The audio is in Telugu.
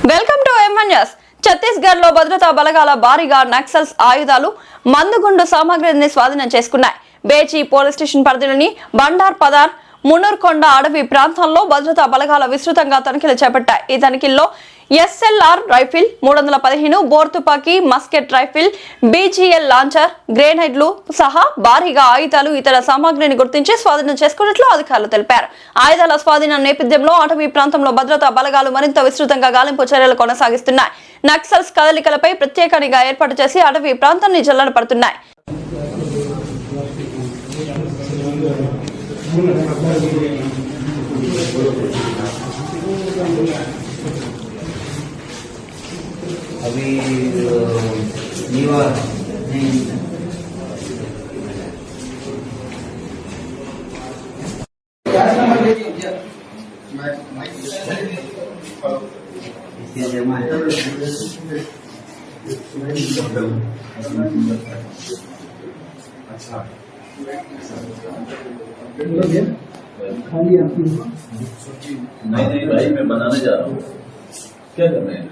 Welcome to M1 news. Chhattisgarh లో భద్రతా బలగాల భారీగా నక్సల్స్ ఆయుధాలు మందుగుండు సామాగ్రిని స్వాధీనం చేసుకున్నాయి. బేచి పోలీస్ స్టేషన్ పరిధిలోని బండార్ పదార్ మున్నూర్కొండ అడవి ప్రాంతాల్లో భద్రతా బలగాల విస్తృతంగా తనిఖీలు చేపట్టాయి. ఈ తనిఖీల్లో SLR రైఫిల్ 315 బోర్ తుపాకీ, మస్కెట్ రైఫిల్, BGL లాంచర్, గ్రెనేడ్లు సహా భారీగా ఆయుధాలు ఇతర సామాగ్రిని గుర్తించి స్వాధీనం చేసుకున్నట్లు అధికారులు తెలిపారు. ఆయుధాల స్వాధీనం నేపథ్యంలో అటవీ ప్రాంతంలో భద్రతా బలగాలు మరింత విస్తృతంగా గాలింపు చర్యలు కొనసాగిస్తున్నాయి. నక్సల్స్ కదలికలపై ప్రత్యేక నిఘా ఏర్పాటు చేసి అటవీ ప్రాంతాన్ని జల్లెడ పడుతున్నాయి. अभी नीवा नहीं अच्छा नहीं भाई मैं बनाने जा रहा हूँ. क्या कर रहे हैं?